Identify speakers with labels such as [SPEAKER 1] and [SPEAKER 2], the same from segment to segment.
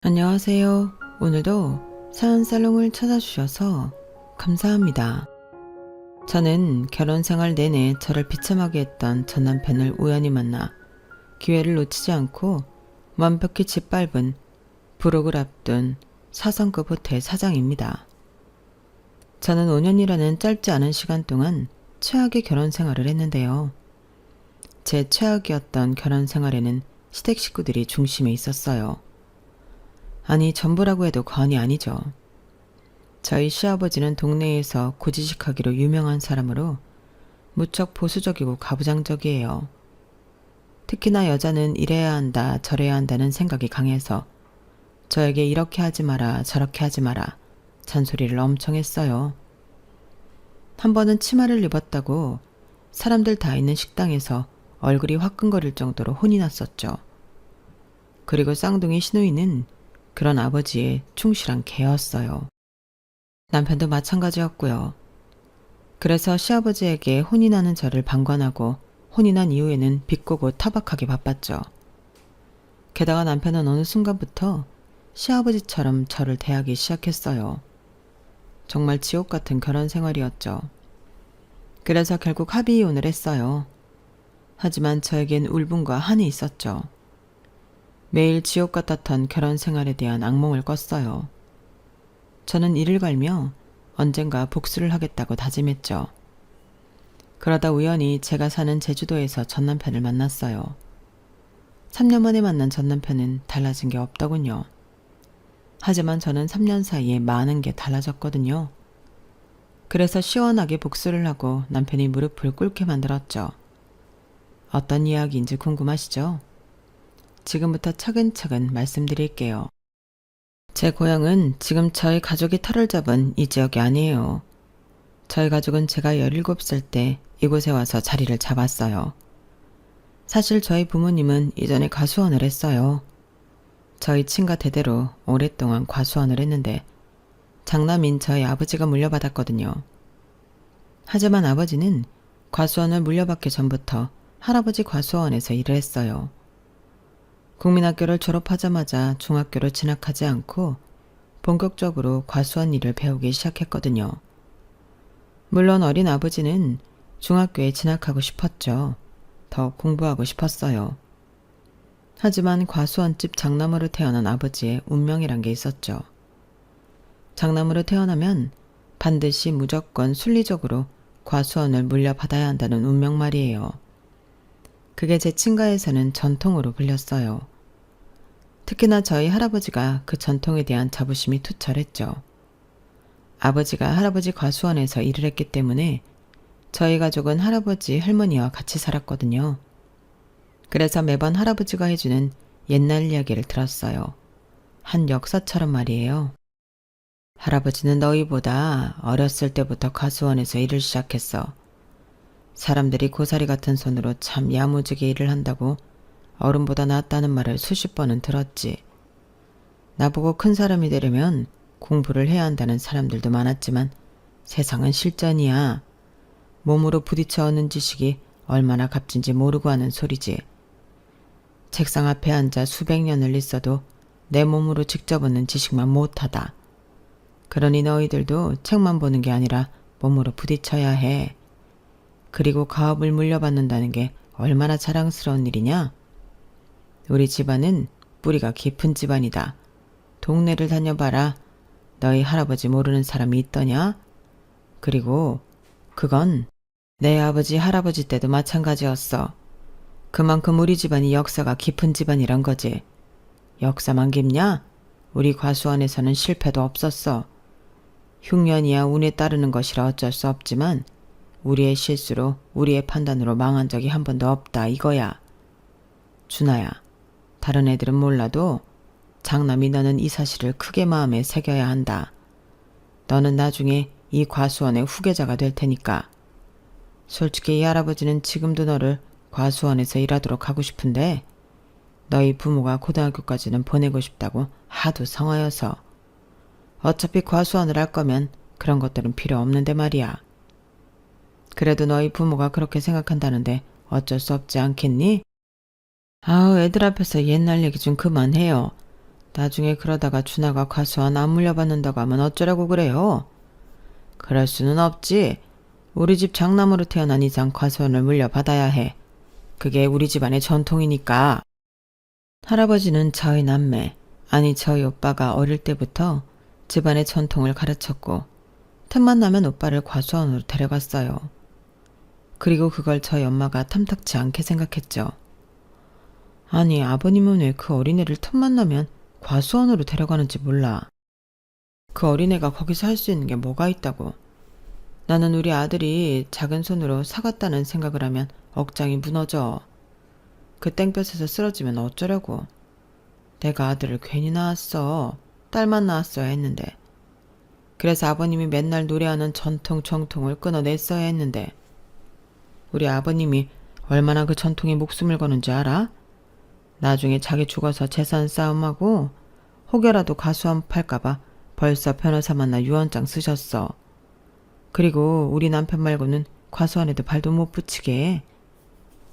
[SPEAKER 1] 안녕하세요. 오늘도 사연살롱을 찾아주셔서 감사합니다. 저는 결혼 생활 내내 저를 비참하게 했던 전 남편을 우연히 만나 기회를 놓치지 않고 완벽히 짓밟은 불혹을 앞둔 4성급 호텔 사장입니다. 저는 5년이라는 짧지 않은 시간 동안 최악의 결혼 생활을 했는데요. 제 최악이었던 결혼 생활에는 시댁 식구들이 중심에 있었어요. 아니, 전부라고 해도 과언이 아니죠. 저희 시아버지는 동네에서 고지식하기로 유명한 사람으로 무척 보수적이고 가부장적이에요. 특히나 여자는 이래야 한다, 저래야 한다는 생각이 강해서 저에게 이렇게 하지 마라, 저렇게 하지 마라 잔소리를 엄청 했어요. 한 번은 치마를 입었다고 사람들 다 있는 식당에서 얼굴이 화끈거릴 정도로 혼이 났었죠. 그리고 쌍둥이 시누이는 그런 아버지의 충실한 개였어요. 남편도 마찬가지였고요. 그래서 시아버지에게 혼이 나는 저를 방관하고 혼이 난 이후에는 비꼬고 타박하게 바빴죠. 게다가 남편은 어느 순간부터 시아버지처럼 저를 대하기 시작했어요. 정말 지옥 같은 결혼 생활이었죠. 그래서 결국 합의 이혼을 했어요. 하지만 저에겐 울분과 한이 있었죠. 매일 지옥 같았던 결혼 생활에 대한 악몽을 꿨어요. 저는 이를 갈며 언젠가 복수를 하겠다고 다짐했죠. 그러다 우연히 제가 사는 제주도에서 전 남편을 만났어요. 3년 만에 만난 전 남편은 달라진 게 없더군요. 하지만 저는 3년 사이에 많은 게 달라졌거든요. 그래서 시원하게 복수를 하고 남편이 무릎을 꿇게 만들었죠. 어떤 이야기인지 궁금하시죠? 지금부터 차근차근 말씀드릴게요. 제 고향은 지금 저희 가족이 터를 잡은 이 지역이 아니에요. 저희 가족은 제가 17살 때 이곳에 와서 자리를 잡았어요. 사실 저희 부모님은 이전에 과수원을 했어요. 저희 친가 대대로 오랫동안 과수원을 했는데 장남인 저희 아버지가 물려받았거든요. 하지만 아버지는 과수원을 물려받기 전부터 할아버지 과수원에서 일을 했어요. 국민학교를 졸업하자마자 중학교를 진학하지 않고 본격적으로 과수원 일을 배우기 시작했거든요. 물론 어린 아버지는 중학교에 진학하고 싶었죠. 더 공부하고 싶었어요. 하지만 과수원집 장남으로 태어난 아버지의 운명이란 게 있었죠. 장남으로 태어나면 반드시 무조건 순리적으로 과수원을 물려받아야 한다는 운명 말이에요. 그게 제 친가에서는 전통으로 불렸어요. 특히나 저희 할아버지가 그 전통에 대한 자부심이 투철했죠. 아버지가 할아버지 과수원에서 일을 했기 때문에 저희 가족은 할아버지, 할머니와 같이 살았거든요. 그래서 매번 할아버지가 해주는 옛날 이야기를 들었어요. 한 역사처럼 말이에요. 할아버지는 너희보다 어렸을 때부터 과수원에서 일을 시작했어. 사람들이 고사리 같은 손으로 참 야무지게 일을 한다고 어른보다 낫다는 말을 수십 번은 들었지. 나보고 큰 사람이 되려면 공부를 해야 한다는 사람들도 많았지만 세상은 실전이야. 몸으로 부딪혀 얻는 지식이 얼마나 값진지 모르고 하는 소리지. 책상 앞에 앉아 수백 년을 있어도 내 몸으로 직접 얻는 지식만 못하다. 그러니 너희들도 책만 보는 게 아니라 몸으로 부딪혀야 해. 그리고 가업을 물려받는다는 게 얼마나 자랑스러운 일이냐? 우리 집안은 뿌리가 깊은 집안이다. 동네를 다녀봐라. 너희 할아버지 모르는 사람이 있더냐? 그리고 그건 내 아버지 할아버지 때도 마찬가지였어. 그만큼 우리 집안이 역사가 깊은 집안이란 거지. 역사만 깊냐? 우리 과수원에서는 실패도 없었어. 흉년이야 운에 따르는 것이라 어쩔 수 없지만 우리의 실수로 우리의 판단으로 망한 적이 한 번도 없다 이거야. 준아야, 다른 애들은 몰라도 장남이 너는 이 사실을 크게 마음에 새겨야 한다. 너는 나중에 이 과수원의 후계자가 될 테니까. 솔직히 이 할아버지는 지금도 너를 과수원에서 일하도록 하고 싶은데 너희 부모가 고등학교까지는 보내고 싶다고 하도 성하여서. 어차피 과수원을 할 거면 그런 것들은 필요 없는데 말이야. 그래도 너희 부모가 그렇게 생각한다는데 어쩔 수 없지 않겠니? 아우, 애들 앞에서 옛날 얘기 좀 그만해요. 나중에 그러다가 준하가 과수원 안 물려받는다고 하면 어쩌라고 그래요? 그럴 수는 없지. 우리 집 장남으로 태어난 이상 과수원을 물려받아야 해. 그게 우리 집안의 전통이니까. 할아버지는 저희 남매, 아니 저희 오빠가 어릴 때부터 집안의 전통을 가르쳤고 틈만 나면 오빠를 과수원으로 데려갔어요. 그리고 그걸 저희 엄마가 탐탁치 않게 생각했죠. 아니 아버님은 왜 그 어린애를 틈만 나면 과수원으로 데려가는지 몰라. 그 어린애가 거기서 할 수 있는 게 뭐가 있다고. 나는 우리 아들이 작은 손으로 사갔다는 생각을 하면 억장이 무너져. 그 땡볕에서 쓰러지면 어쩌려고. 내가 아들을 괜히 낳았어. 딸만 낳았어야 했는데. 그래서 아버님이 맨날 노래하는 전통 정통을 끊어냈어야 했는데. 우리 아버님이 얼마나 그 전통에 목숨을 거는지 알아? 나중에 자기 죽어서 재산 싸움하고 혹여라도 가수원 팔까봐 벌써 변호사 만나 유언장 쓰셨어. 그리고 우리 남편 말고는 과수원에도 발도 못 붙이게 해.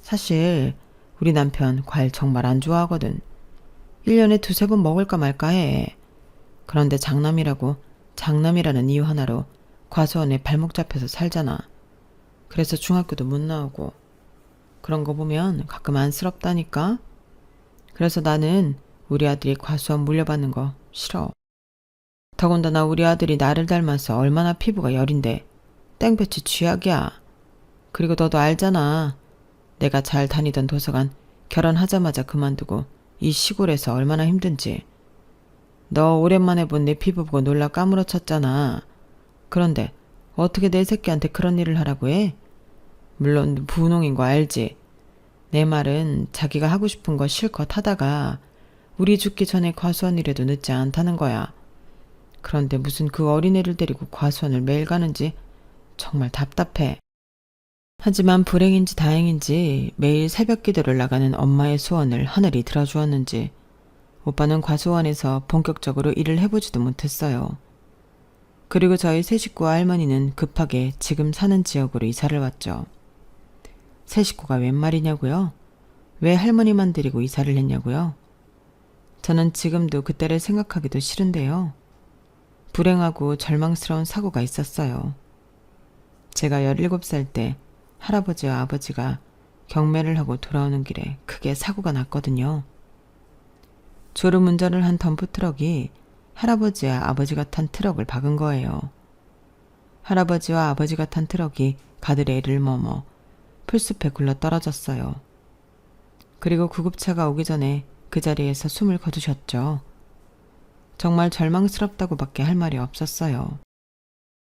[SPEAKER 1] 사실 우리 남편 과일 정말 안 좋아하거든. 1년에 두세 번 먹을까 말까 해. 그런데 장남이라는 이유 하나로 과수원에 발목 잡혀서 살잖아. 그래서 중학교도 못 나오고. 그런 거 보면 가끔 안쓰럽다니까. 그래서 나는 우리 아들이 과수원 물려받는 거 싫어. 더군다나 우리 아들이 나를 닮아서 얼마나 피부가 여린데 땡볕이 쥐약이야. 그리고 너도 알잖아. 내가 잘 다니던 도서관 결혼하자마자 그만두고 이 시골에서 얼마나 힘든지. 너 오랜만에 본 내 피부 보고 놀라 까무러쳤잖아. 그런데 어떻게 내 새끼한테 그런 일을 하라고 해? 물론 부농인 거 알지. 내 말은 자기가 하고 싶은 거 실컷 하다가 우리 죽기 전에 과수원이라도 늦지 않다는 거야. 그런데 무슨 그 어린애를 데리고 과수원을 매일 가는지 정말 답답해. 하지만 불행인지 다행인지 매일 새벽 기도를 나가는 엄마의 소원을 하늘이 들어주었는지 오빠는 과수원에서 본격적으로 일을 해보지도 못했어요. 그리고 저희 세 식구와 할머니는 급하게 지금 사는 지역으로 이사를 왔죠. 세 식구가 웬 말이냐고요? 왜 할머니만 데리고 이사를 했냐고요? 저는 지금도 그때를 생각하기도 싫은데요. 불행하고 절망스러운 사고가 있었어요. 제가 17살 때 할아버지와 아버지가 경매를 하고 돌아오는 길에 크게 사고가 났거든요. 졸음운전을 한 덤프트럭이 할아버지와 아버지가 탄 트럭을 박은 거예요. 할아버지와 아버지가 탄 트럭이 가드레일을 머머 풀숲에 굴러 떨어졌어요. 그리고 구급차가 오기 전에 그 자리에서 숨을 거두셨죠. 정말 절망스럽다고밖에 할 말이 없었어요.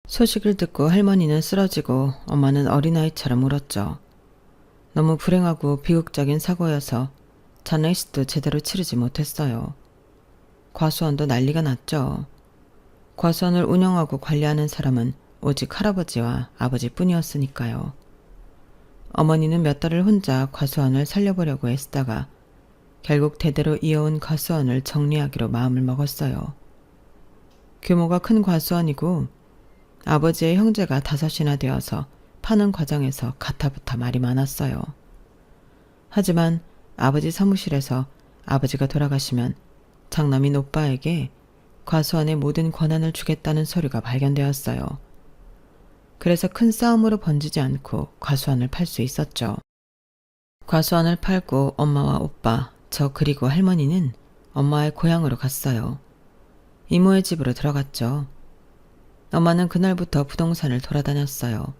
[SPEAKER 1] 소식을 듣고 할머니는 쓰러지고 엄마는 어린아이처럼 울었죠. 너무 불행하고 비극적인 사고여서 장례식도 제대로 치르지 못했어요. 과수원도 난리가 났죠. 과수원을 운영하고 관리하는 사람은 오직 할아버지와 아버지뿐이었으니까요. 어머니는 몇 달을 혼자 과수원을 살려보려고 애쓰다가 결국 대대로 이어온 과수원을 정리하기로 마음을 먹었어요. 규모가 큰 과수원이고 아버지의 형제가 5이나 되어서 파는 과정에서 가타부타 말이 많았어요. 하지만 아버지 사무실에서 아버지가 돌아가시면 장남인 오빠에게 과수원의 모든 권한을 주겠다는 서류가 발견되었어요. 그래서 큰 싸움으로 번지지 않고 과수원을 팔 수 있었죠. 과수원을 팔고 엄마와 오빠, 저 그리고 할머니는 엄마의 고향으로 갔어요. 이모의 집으로 들어갔죠. 엄마는 그날부터 부동산을 돌아다녔어요.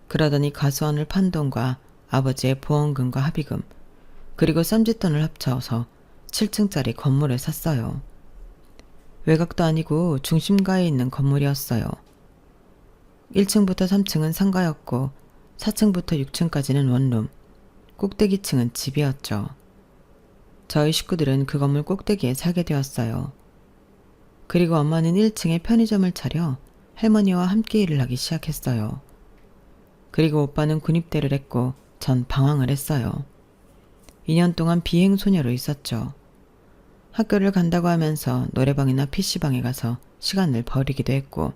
[SPEAKER 1] 그러더니 과수원을 판 돈과 아버지의 보험금과 합의금, 그리고 쌈짓돈을 합쳐서 7층짜리 건물을 샀어요. 외곽도 아니고 중심가에 있는 건물이었어요. 1층부터 3층은 상가였고 4층부터 6층까지는 원룸, 꼭대기층은 집이었죠. 저희 식구들은 그 건물 꼭대기에 살게 되었어요. 그리고 엄마는 1층에 편의점을 차려 할머니와 함께 일을 하기 시작했어요. 그리고 오빠는 군입대를 했고 전 방황을 했어요. 2년 동안 비행소녀로 있었죠. 학교를 간다고 하면서 노래방이나 PC방에 가서 시간을 버리기도 했고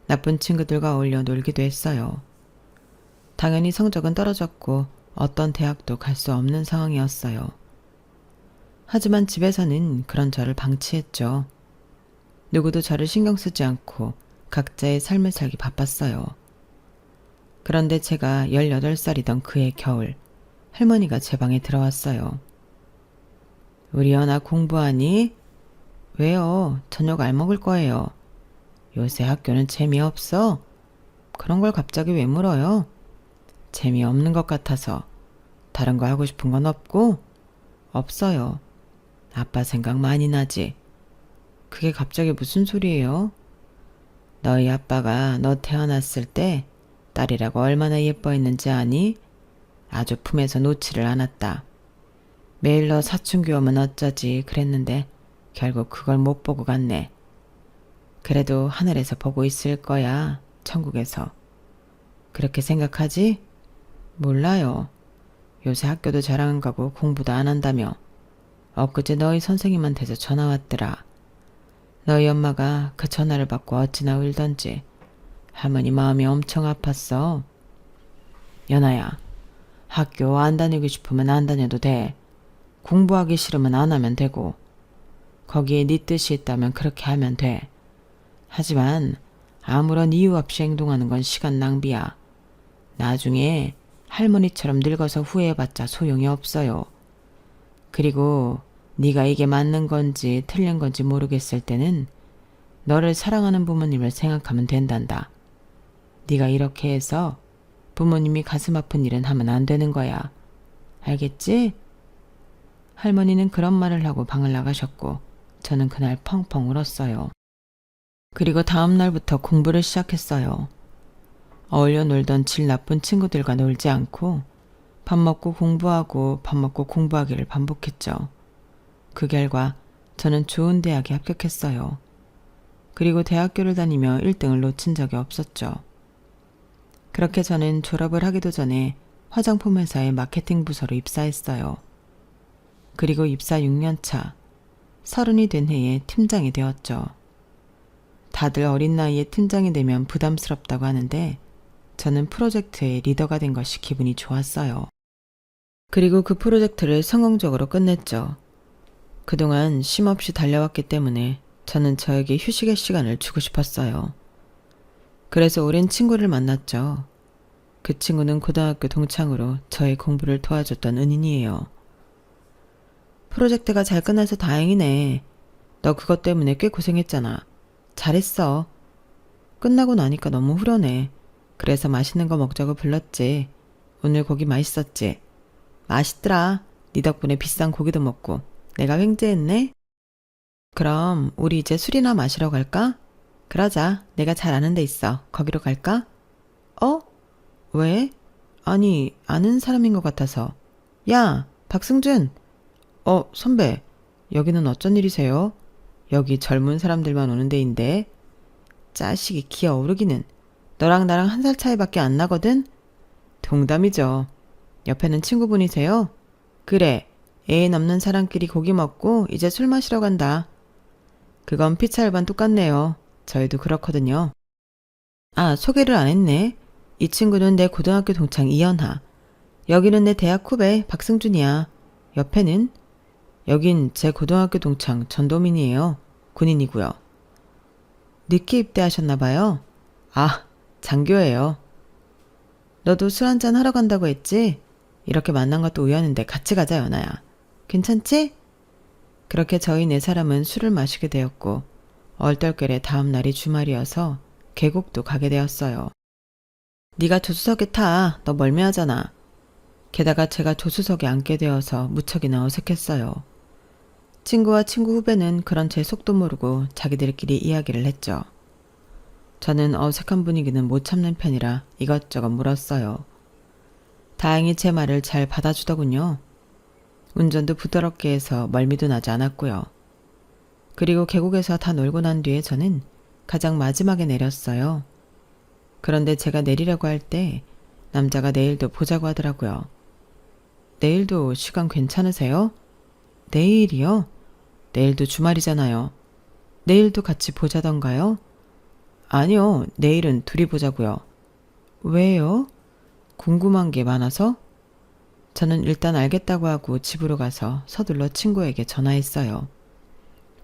[SPEAKER 1] 나쁜 친구들과 어울려 놀기도 했어요. 당연히 성적은 떨어졌고 어떤 대학도 갈 수 없는 상황이었어요. 하지만 집에서는 그런 저를 방치했죠. 누구도 저를 신경 쓰지 않고 각자의 삶을 살기 바빴어요. 그런데 제가 18살이던 그해 겨울, 할머니가 제 방에 들어왔어요. 우리 연아 공부하니? 왜요? 저녁 알 먹을 거예요. 요새 학교는 재미없어? 그런 걸 갑자기 왜 물어요? 재미없는 것 같아서. 다른 거 하고 싶은 건 없고? 없어요. 아빠 생각 많이 나지? 그게 갑자기 무슨 소리예요? 너희 아빠가 너 태어났을 때 딸이라고 얼마나 예뻐했는지 아니? 아주 품에서 놓지를 않았다. 매일 너 사춘기 오면 어쩌지 그랬는데 결국 그걸 못 보고 갔네. 그래도 하늘에서 보고 있을 거야. 천국에서. 그렇게 생각하지? 몰라요. 요새 학교도 잘 안 가고 공부도 안 한다며. 엊그제 너희 선생님한테서 전화 왔더라. 너희 엄마가 그 전화를 받고 어찌나 울던지. 할머니 마음이 엄청 아팠어. 연아야, 학교 안 다니고 싶으면 안 다녀도 돼. 공부하기 싫으면 안 하면 되고. 거기에 네 뜻이 있다면 그렇게 하면 돼. 하지만 아무런 이유 없이 행동하는 건 시간 낭비야. 나중에 할머니처럼 늙어서 후회해봤자 소용이 없어요. 그리고 네가 이게 맞는 건지 틀린 건지 모르겠을 때는 너를 사랑하는 부모님을 생각하면 된단다. 네가 이렇게 해서 부모님이 가슴 아픈 일은 하면 안 되는 거야. 알겠지? 할머니는 그런 말을 하고 방을 나가셨고 저는 그날 펑펑 울었어요. 그리고 다음 날부터 공부를 시작했어요. 어울려 놀던 질 나쁜 친구들과 놀지 않고 밥 먹고 공부하고 밥 먹고 공부하기를 반복했죠. 그 결과 저는 좋은 대학에 합격했어요. 그리고 대학교를 다니며 1등을 놓친 적이 없었죠. 그렇게 저는 졸업을 하기도 전에 화장품 회사의 마케팅 부서로 입사했어요. 그리고 입사 6년 차, 30이 된 해에 팀장이 되었죠. 다들 어린 나이에 팀장이 되면 부담스럽다고 하는데 저는 프로젝트의 리더가 된 것이 기분이 좋았어요. 그리고 그 프로젝트를 성공적으로 끝냈죠. 그동안 쉼없이 달려왔기 때문에 저는 저에게 휴식의 시간을 주고 싶었어요. 그래서 오랜 친구를 만났죠. 그 친구는 고등학교 동창으로 저의 공부를 도와줬던 은인이에요. 프로젝트가 잘 끝나서 다행이네. 너 그것 때문에 꽤 고생했잖아. 잘했어. 끝나고 나니까 너무 후련해. 그래서 맛있는 거 먹자고 불렀지. 오늘 고기 맛있었지? 맛있더라. 네 덕분에 비싼 고기도 먹고 내가 횡재했네. 그럼 우리 이제 술이나 마시러 갈까? 그러자. 내가 잘 아는 데 있어. 거기로 갈까? 어? 왜? 아니, 아는 사람인 것 같아서. 야, 박승준. 선배. 여기는 어쩐 일이세요? 여기 젊은 사람들만 오는 데인데. 짜식이 기어오르기는. 너랑 나랑 1살 차이밖에 안 나거든? 동담이죠. 옆에는 친구분이세요? 그래. 애인 없는 사람끼리 고기 먹고 이제 술 마시러 간다. 그건 피차일반 똑같네요. 저희도 그렇거든요. 아, 소개를 안 했네. 이 친구는 내 고등학교 동창 이연하. 여기는 내 대학 후배 박승준이야. 옆에는? 여긴 제 고등학교 동창 전도민이에요. 군인이고요. 늦게 입대하셨나봐요. 아, 장교예요. 너도 술 한잔 하러 간다고 했지? 이렇게 만난 것도 우연인데 같이 가자, 연아야. 괜찮지? 그렇게 저희 4사람은 술을 마시게 되었고 얼떨결에 다음 날이 주말이어서 계곡도 가게 되었어요. 네가 조수석에 타. 너 멀미하잖아. 게다가 제가 조수석에 앉게 되어서 무척이나 어색했어요. 친구와 친구 후배는 그런 제 속도 모르고 자기들끼리 이야기를 했죠. 저는 어색한 분위기는 못 참는 편이라 이것저것 물었어요. 다행히 제 말을 잘 받아주더군요. 운전도 부드럽게 해서 멀미도 나지 않았고요. 그리고 계곡에서 다 놀고 난 뒤에 저는 가장 마지막에 내렸어요. 그런데 제가 내리려고 할 때 남자가 내일도 보자고 하더라고요. 내일도 시간 괜찮으세요? 내일이요? 내일도 주말이잖아요. 내일도 같이 보자던가요? 아니요, 내일은 둘이 보자고요. 왜요? 궁금한 게 많아서? 저는 일단 알겠다고 하고 집으로 가서 서둘러 친구에게 전화했어요.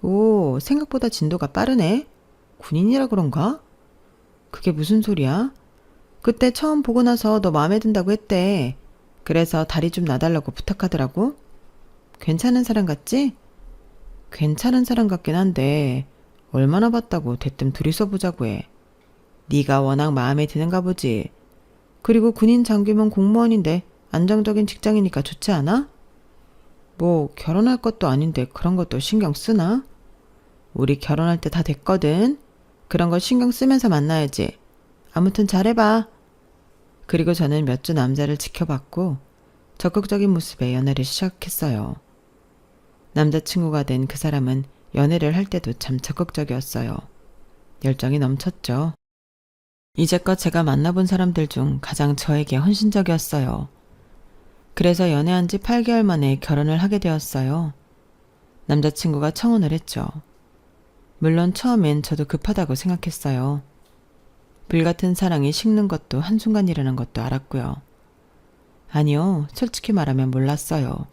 [SPEAKER 1] 오, 생각보다 진도가 빠르네? 군인이라 그런가? 그게 무슨 소리야? 그때 처음 보고 나서 너 마음에 든다고 했대. 그래서 다리 좀 놔달라고 부탁하더라고. 괜찮은 사람 같지? 괜찮은 사람 같긴 한데 얼마나 봤다고 대뜸 둘이서 보자고 해. 네가 워낙 마음에 드는가 보지. 그리고 군인 장교면 공무원인데 안정적인 직장이니까 좋지 않아? 뭐 결혼할 것도 아닌데 그런 것도 신경 쓰나? 우리 결혼할 때 다 됐거든. 그런 거 신경 쓰면서 만나야지. 아무튼 잘해봐. 그리고 저는 몇 주 남자를 지켜봤고 적극적인 모습의 연애를 시작했어요. 남자친구가 된 그 사람은 연애를 할 때도 참 적극적이었어요. 열정이 넘쳤죠. 이제껏 제가 만나본 사람들 중 가장 저에게 헌신적이었어요. 그래서 연애한 지 8개월 만에 결혼을 하게 되었어요. 남자친구가 청혼을 했죠. 물론 처음엔 저도 급하다고 생각했어요. 불같은 사랑이 식는 것도 한순간이라는 것도 알았고요. 아니요, 솔직히 말하면 몰랐어요.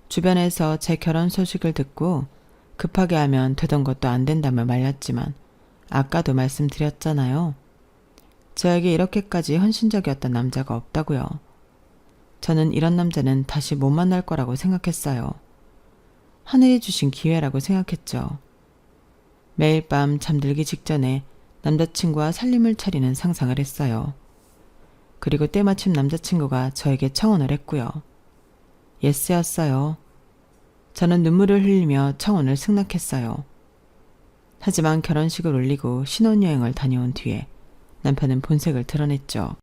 [SPEAKER 1] 주변에서 제 결혼 소식을 듣고 급하게 하면 되던 것도 안 된다며 말렸지만 아까도 말씀드렸잖아요. 저에게 이렇게까지 헌신적이었던 남자가 없다고요. 저는 이런 남자는 다시 못 만날 거라고 생각했어요. 하늘이 주신 기회라고 생각했죠. 매일 밤 잠들기 직전에 남자친구와 살림을 차리는 상상을 했어요. 그리고 때마침 남자친구가 저에게 청혼을 했고요. 예스였어요. 저는 눈물을 흘리며 청혼을 승낙했어요. 하지만 결혼식을 올리고 신혼여행을 다녀온 뒤에 남편은 본색을 드러냈죠.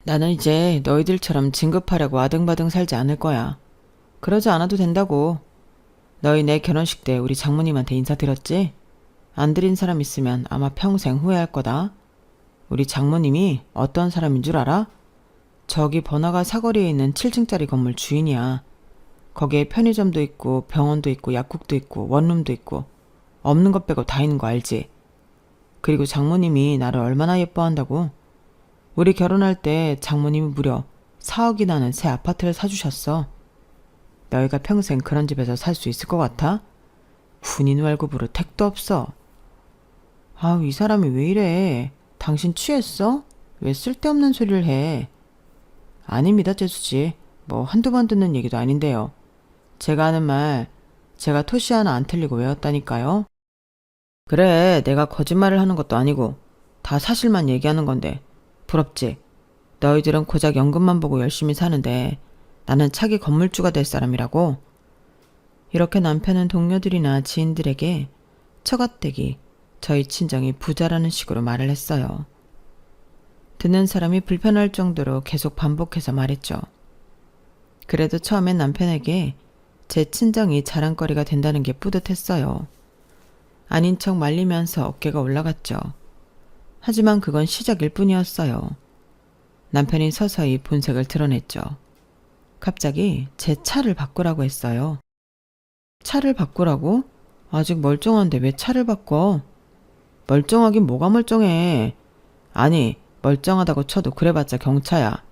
[SPEAKER 1] 나는 이제 너희들처럼 진급하려고 아등바등 살지 않을 거야. 그러지 않아도 된다고. 너희 내 결혼식 때 우리 장모님한테 인사드렸지? 안 드린 사람 있으면 아마 평생 후회할 거다. 우리 장모님이 어떤 사람인 줄 알아? 저기 번화가 사거리에 있는 7층짜리 건물 주인이야. 거기에 편의점도 있고 병원도 있고 약국도 있고 원룸도 있고 없는 것 빼고 다 있는 거 알지? 그리고 장모님이 나를 얼마나 예뻐한다고? 우리 결혼할 때 장모님이 무려 4억이나 하는 새 아파트를 사주셨어. 너희가 평생 그런 집에서 살 수 있을 것 같아? 군인 월급으로 택도 없어. 아우, 이 사람이 왜 이래? 당신 취했어? 왜 쓸데없는 소리를 해? 아닙니다, 재수씨. 뭐 한두 번 듣는 얘기도 아닌데요. 제가 하는 말, 제가 토시 하나 안 틀리고 외웠다니까요. 그래, 내가 거짓말을 하는 것도 아니고 다 사실만 얘기하는 건데 부럽지? 너희들은 고작 연금만 보고 열심히 사는데 나는 차기 건물주가 될 사람이라고? 이렇게 남편은 동료들이나 지인들에게 처갓댁이 저희 친정이 부자라는 식으로 말을 했어요. 듣는 사람이 불편할 정도로 계속 반복해서 말했죠. 그래도 처음엔 남편에게 제 친정이 자랑거리가 된다는 게 뿌듯했어요. 아닌 척 말리면서 어깨가 올라갔죠. 하지만 그건 시작일 뿐이었어요. 남편이 서서히 본색을 드러냈죠. 갑자기 제 차를 바꾸라고 했어요. 차를 바꾸라고? 아직 멀쩡한데 왜 차를 바꿔? 멀쩡하긴 뭐가 멀쩡해. 아니, 멀쩡하다고 쳐도 그래봤자 경차야.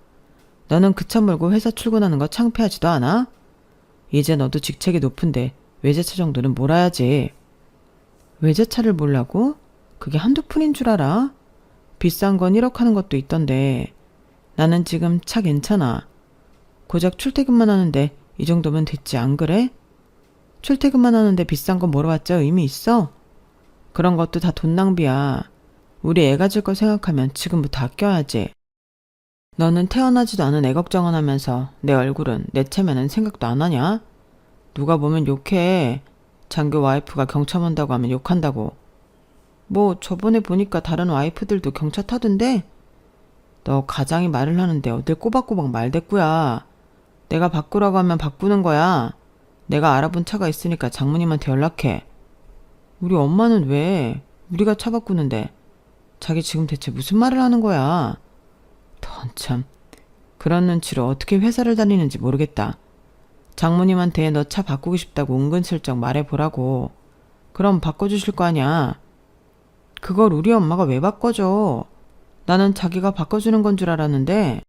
[SPEAKER 1] 너는 그 차 몰고 회사 출근하는 거 창피하지도 않아? 이제 너도 직책이 높은데 외제차 정도는 몰아야지. 외제차를 몰라고? 그게 한두 푼인 줄 알아? 비싼 건 1억 하는 것도 있던데. 나는 지금 차 괜찮아. 고작 출퇴근만 하는데 이 정도면 됐지, 안 그래? 출퇴근만 하는데 비싼 거 몰아봤자 의미 있어? 그런 것도 다 돈 낭비야. 우리 애 가질 거 생각하면 지금부터 아껴야지. 너는 태어나지도 않은 애 걱정을 하면서 내 얼굴은 내 체면은 생각도 안 하냐? 누가 보면 욕해. 장교 와이프가 경차 mon다고 하면 욕한다고. 뭐 저번에 보니까 다른 와이프들도 경차 타던데? 너 가장이 말을 하는데 어딜 꼬박꼬박 말대꾸야. 내가 바꾸라고 하면 바꾸는 거야. 내가 알아본 차가 있으니까 장모님한테 연락해. 우리 엄마는 왜? 우리가 차 바꾸는데. 자기 지금 대체 무슨 말을 하는 거야? 넌 참. 그런 눈치로 어떻게 회사를 다니는지 모르겠다. 장모님한테 너 차 바꾸고 싶다고 은근슬쩍 말해보라고. 그럼 바꿔주실 거 아니야. 그걸 우리 엄마가 왜 바꿔줘? 나는 자기가 바꿔주는 건 줄 알았는데.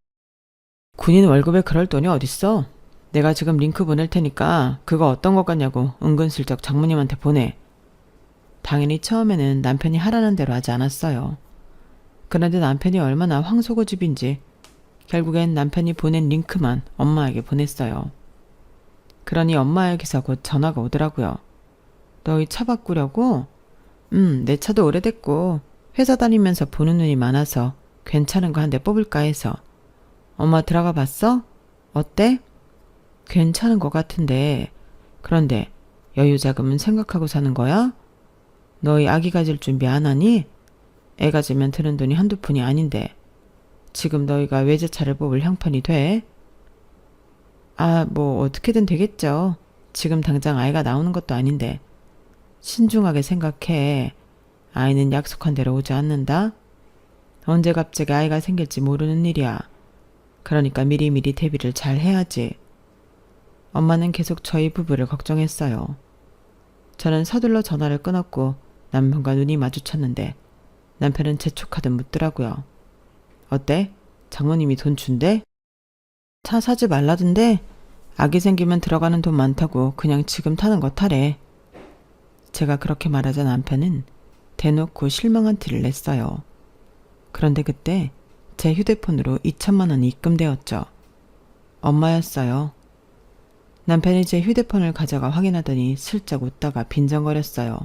[SPEAKER 1] 군인 월급에 그럴 돈이 어딨어? 내가 지금 링크 보낼 테니까 그거 어떤 것 같냐고 은근슬쩍 장모님한테 보내. 당연히 처음에는 남편이 하라는 대로 하지 않았어요. 그런데 남편이 얼마나 황소고집인지 결국엔 남편이 보낸 링크만 엄마에게 보냈어요. 그러니 엄마에게서 곧 전화가 오더라고요. 너희 차 바꾸려고? 내 차도 오래됐고 회사 다니면서 보는 눈이 많아서 괜찮은 거 한 대 뽑을까 해서. 엄마 들어가 봤어? 어때? 괜찮은 것 같은데. 그런데 여유 자금은 생각하고 사는 거야? 너희 아기 가질 준비 안 하니? 애 가지면 드는 돈이 한두 푼이 아닌데 지금 너희가 외제차를 뽑을 형편이 돼? 뭐 어떻게든 되겠죠. 지금 당장 아이가 나오는 것도 아닌데. 신중하게 생각해. 아이는 약속한 대로 오지 않는다. 언제 갑자기 아이가 생길지 모르는 일이야. 그러니까 미리미리 대비를 잘 해야지. 엄마는 계속 저희 부부를 걱정했어요. 저는 서둘러 전화를 끊었고 남편과 눈이 마주쳤는데 남편은 재촉하듯 묻더라고요. 어때? 장모님이 돈 준대? 차 사지 말라던데? 아기 생기면 들어가는 돈 많다고 그냥 지금 타는 거 타래. 제가 그렇게 말하자 남편은 대놓고 실망한 티를 냈어요. 그런데 그때 제 휴대폰으로 2천만 원이 입금되었죠. 엄마였어요. 남편이 제 휴대폰을 가져가 확인하더니 슬쩍 웃다가 빈정거렸어요.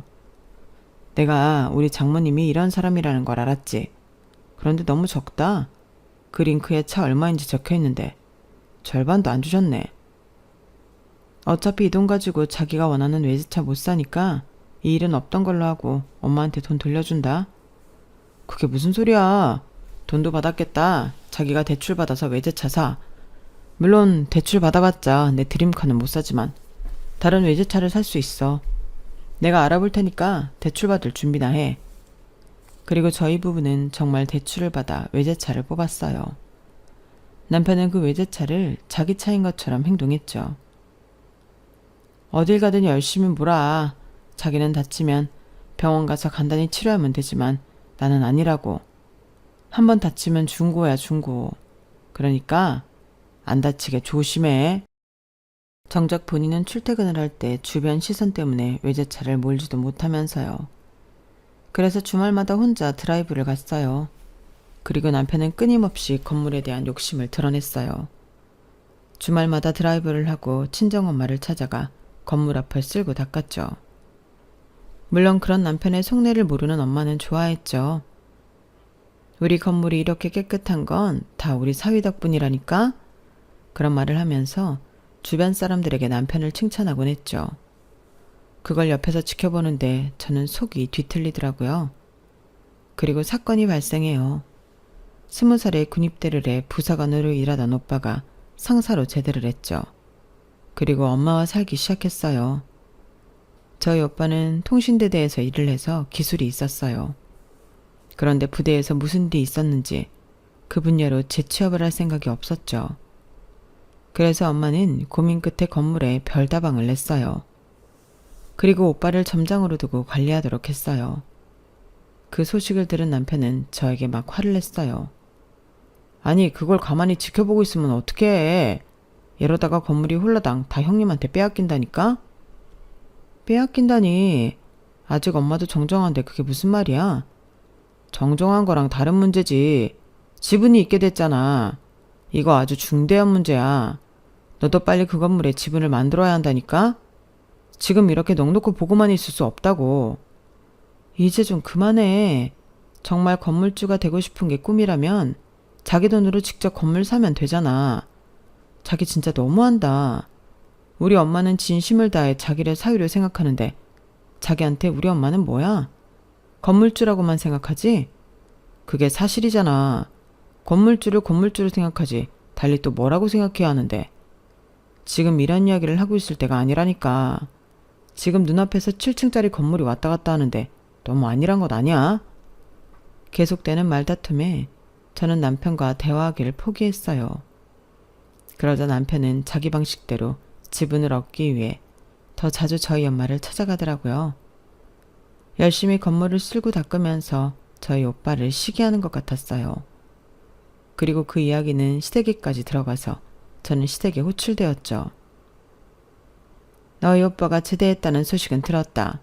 [SPEAKER 1] 내가 우리 장모님이 이런 사람이라는 걸 알았지. 그런데 너무 적다. 그 링크에 차 얼마인지 적혀있는데 절반도 안 주셨네. 어차피 이 돈 가지고 자기가 원하는 외제차 못 사니까 이 일은 없던 걸로 하고 엄마한테 돈 돌려준다. 그게 무슨 소리야. 돈도 받았겠다. 자기가 대출 받아서 외제차 사. 물론 대출 받아봤자 내 드림카는 못 사지만 다른 외제차를 살 수 있어. 내가 알아볼 테니까 대출 받을 준비나 해. 그리고 저희 부부는 정말 대출을 받아 외제차를 뽑았어요. 남편은 그 외제차를 자기 차인 것처럼 행동했죠. 어딜 가든 열심히 몰아. 자기는 다치면 병원 가서 간단히 치료하면 되지만 나는 아니라고. 한번 다치면 중고야 중고. 그러니까 안 다치게 조심해. 정작 본인은 출퇴근을 할 때 주변 시선 때문에 외제차를 몰지도 못하면서요. 그래서 주말마다 혼자 드라이브를 갔어요. 그리고 남편은 끊임없이 건물에 대한 욕심을 드러냈어요. 주말마다 드라이브를 하고 친정엄마를 찾아가 건물 앞을 쓸고 닦았죠. 물론 그런 남편의 속내를 모르는 엄마는 좋아했죠. 우리 건물이 이렇게 깨끗한 건 다 우리 사위 덕분이라니까? 그런 말을 하면서 주변 사람들에게 남편을 칭찬하곤 했죠. 그걸 옆에서 지켜보는데 저는 속이 뒤틀리더라고요. 그리고 사건이 발생해요. 20살에 군입대를 해 부사관으로 일하던 오빠가 상사로 제대를 했죠. 그리고 엄마와 살기 시작했어요. 저희 오빠는 통신대대에서 일을 해서 기술이 있었어요. 그런데 부대에서 무슨 일이 있었는지 그 분야로 재취업을 할 생각이 없었죠. 그래서 엄마는 고민 끝에 건물에 별다방을 냈어요. 그리고 오빠를 점장으로 두고 관리하도록 했어요. 그 소식을 들은 남편은 저에게 막 화를 냈어요. 아니 그걸 가만히 지켜보고 있으면 어떡해. 이러다가 건물이 홀라당 다 형님한테 빼앗긴다니까? 빼앗긴다니. 아직 엄마도 정정한데 그게 무슨 말이야? 정정한 거랑 다른 문제지. 지분이 있게 됐잖아. 이거 아주 중대한 문제야. 너도 빨리 그 건물에 지분을 만들어야 한다니까? 지금 이렇게 넋놓고 보고만 있을 수 없다고. 이제 좀 그만해. 정말 건물주가 되고 싶은 게 꿈이라면 자기 돈으로 직접 건물 사면 되잖아. 자기 진짜 너무한다. 우리 엄마는 진심을 다해 자기를 사위로 생각하는데 자기한테 우리 엄마는 뭐야? 건물주라고만 생각하지? 그게 사실이잖아. 건물주를 건물주로 생각하지 달리 또 뭐라고 생각해야 하는데. 지금 이런 이야기를 하고 있을 때가 아니라니까. 지금 눈앞에서 7층짜리 건물이 왔다 갔다 하는데 너무 아니란 것 아니야? 계속되는 말다툼에 저는 남편과 대화하기를 포기했어요. 그러자 남편은 자기 방식대로 지분을 얻기 위해 더 자주 저희 엄마를 찾아가더라고요. 열심히 건물을 쓸고 닦으면서 저희 오빠를 시기하는 것 같았어요. 그리고 그 이야기는 시댁에까지 들어가서 저는 시댁에 호출되었죠. 너희 오빠가 제대했다는 소식은 들었다.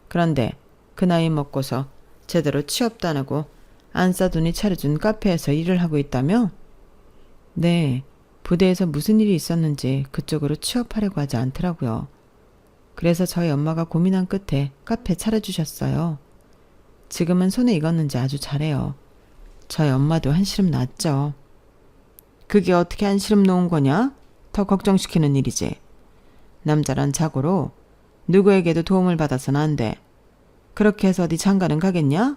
[SPEAKER 1] 그런데 그 나이 먹고서 제대로 취업도 안 하고 안싸돈이 차려준 카페에서 일을 하고 있다며? 네, 부대에서 무슨 일이 있었는지 그쪽으로 취업하려고 하지 않더라고요. 그래서 저희 엄마가 고민한 끝에 카페 차려주셨어요. 지금은 손에 익었는지 아주 잘해요. 저희 엄마도 한시름 났죠. 그게 어떻게 한시름 놓은 거냐? 더 걱정시키는 일이지. 남자란 자고로 누구에게도 도움을 받아서는 안 돼. 그렇게 해서 어디 장가는 가겠냐?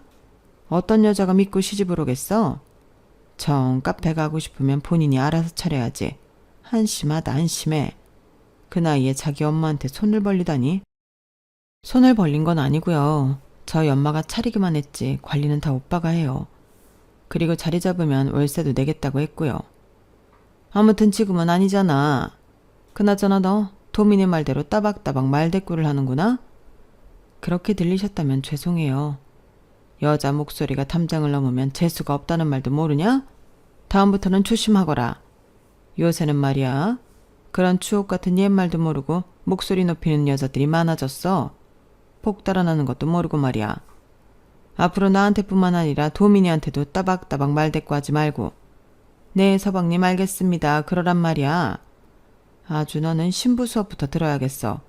[SPEAKER 1] 어떤 여자가 믿고 시집을 오겠어? 정 카페 가고 싶으면 본인이 알아서 차려야지. 한심하다 한심해. 그 나이에 자기 엄마한테 손을 벌리다니. 손을 벌린 건 아니고요. 저희 엄마가 차리기만 했지 관리는 다 오빠가 해요. 그리고 자리 잡으면 월세도 내겠다고 했고요. 아무튼 지금은 아니잖아. 그나저나 너 도민의 말대로 따박따박 말대꾸를 하는구나? 그렇게 들리셨다면 죄송해요. 여자 목소리가 담장을 넘으면 재수가 없다는 말도 모르냐? 다음부터는 조심하거라. 요새는 말이야. 그런 추억 같은 옛말도 모르고 목소리 높이는 여자들이 많아졌어. 폭 달아나는 것도 모르고 말이야. 앞으로 나한테뿐만 아니라 도민이한테도 따박따박 말대꾸하지 말고. 네, 서방님 알겠습니다. 그러란 말이야. 아주 너는 신부 수업부터 들어야겠어.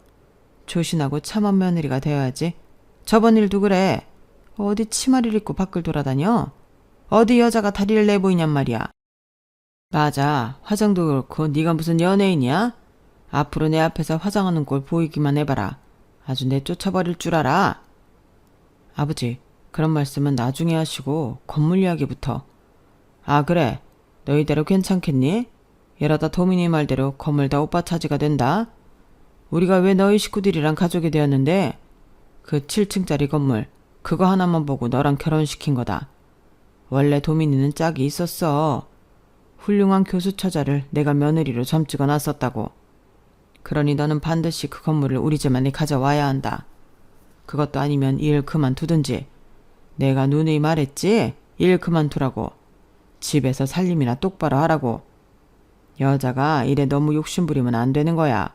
[SPEAKER 1] 조신하고 참한 며느리가 되어야지. 저번 일도 그래. 어디 치마를 입고 밖을 돌아다녀? 어디 여자가 다리를 내보이냔 말이야. 맞아. 화장도 그렇고 네가 무슨 연예인이야? 앞으로 내 앞에서 화장하는 꼴 보이기만 해봐라. 아주 내쫓아버릴 줄 알아. 아버지, 그런 말씀은 나중에 하시고 건물 이야기부터. 아 그래. 너희대로 괜찮겠니? 이러다 도민이 말대로 건물 다 오빠 차지가 된다. 우리가 왜 너희 식구들이랑 가족이 되었는데 그 7층짜리 건물 그거 하나만 보고 너랑 결혼시킨 거다. 원래 도민이는 짝이 있었어. 훌륭한 교수 처자를 내가 며느리로 점찍어 놨었다고. 그러니 너는 반드시 그 건물을 우리 집안에 가져와야 한다. 그것도 아니면 일 그만두든지. 내가 누누이 말했지? 일 그만두라고. 집에서 살림이나 똑바로 하라고. 여자가 일에 너무 욕심부리면 안 되는 거야.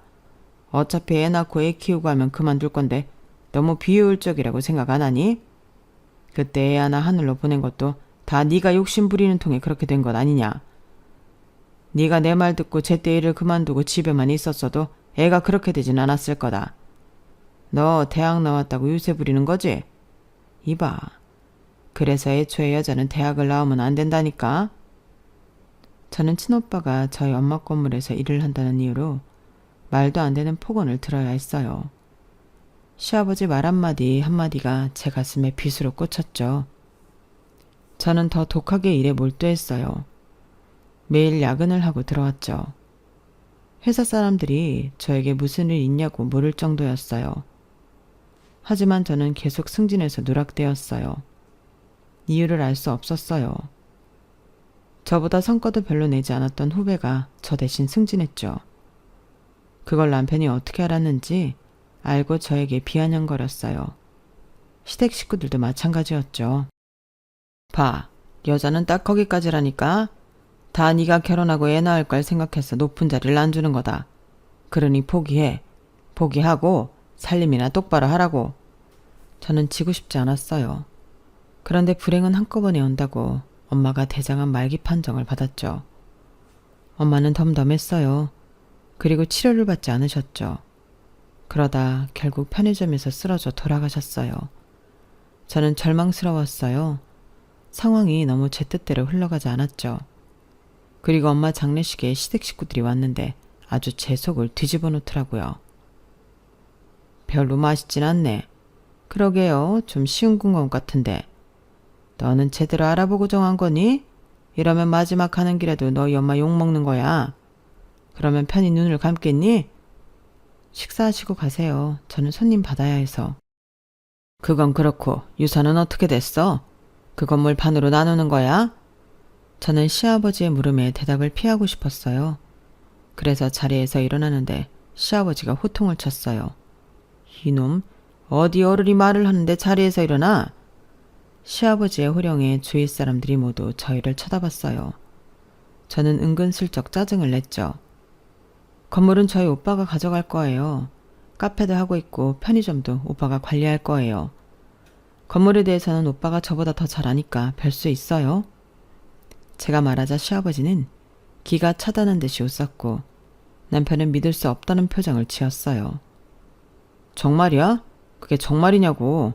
[SPEAKER 1] 어차피 애 낳고 애 키우고 하면 그만둘 건데 너무 비효율적이라고 생각 안 하니? 그때 애 하나 하늘로 보낸 것도 다 네가 욕심부리는 통에 그렇게 된 것 아니냐. 네가 내 말 듣고 제때 일을 그만두고 집에만 있었어도 애가 그렇게 되진 않았을 거다. 너 대학 나왔다고 유세 부리는 거지? 이봐. 그래서 애초에 여자는 대학을 나오면 안 된다니까. 저는 친오빠가 저희 엄마 건물에서 일을 한다는 이유로 말도 안 되는 폭언을 들어야 했어요. 시아버지 말 한마디가 제 가슴에 빗으로 꽂혔죠. 저는 더 독하게 일에 몰두했어요. 매일 야근을 하고 들어왔죠. 회사 사람들이 저에게 무슨 일 있냐고 물을 정도였어요. 하지만 저는 계속 승진해서 누락되었어요. 이유를 알 수 없었어요. 저보다 성과도 별로 내지 않았던 후배가 저 대신 승진했죠. 그걸 남편이 어떻게 알았는지 알고 저에게 비아냥거렸어요. 시댁 식구들도 마찬가지였죠. 봐, 여자는 딱 거기까지라니까. 다 네가 결혼하고 애 낳을 걸 생각해서 높은 자리를 안 주는 거다. 그러니 포기해. 포기하고 살림이나 똑바로 하라고. 저는 지고 싶지 않았어요. 그런데 불행은 한꺼번에 온다고 엄마가 대장암 말기 판정을 받았죠. 엄마는 덤덤했어요. 그리고 치료를 받지 않으셨죠. 그러다 결국 편의점에서 쓰러져 돌아가셨어요. 저는 절망스러웠어요. 상황이 너무 제 뜻대로 흘러가지 않았죠. 그리고 엄마 장례식에 시댁 식구들이 왔는데 아주 제 속을 뒤집어 놓더라고요. 별로 맛있진 않네. 그러게요. 좀 쉬운 것 같은데. 너는 제대로 알아보고 정한 거니? 이러면 마지막 가는 길에도 너희 엄마 욕먹는 거야. 그러면 편히 눈을 감겠니? 식사하시고 가세요. 저는 손님 받아야 해서. 그건 그렇고 유산은 어떻게 됐어? 그 건물 반으로 나누는 거야? 저는 시아버지의 물음에 대답을 피하고 싶었어요. 그래서 자리에서 일어나는데 시아버지가 호통을 쳤어요. 이놈, 어디 어른이 말을 하는데 자리에서 일어나? 시아버지의 호령에 주위 사람들이 모두 저희를 쳐다봤어요. 저는 은근슬쩍 짜증을 냈죠. 건물은 저희 오빠가 가져갈 거예요. 카페도 하고 있고 편의점도 오빠가 관리할 거예요. 건물에 대해서는 오빠가 저보다 더 잘 아니까 별 수 있어요. 제가 말하자 시아버지는 기가 차다는 듯이 웃었고 남편은 믿을 수 없다는 표정을 지었어요. 정말이야? 그게 정말이냐고.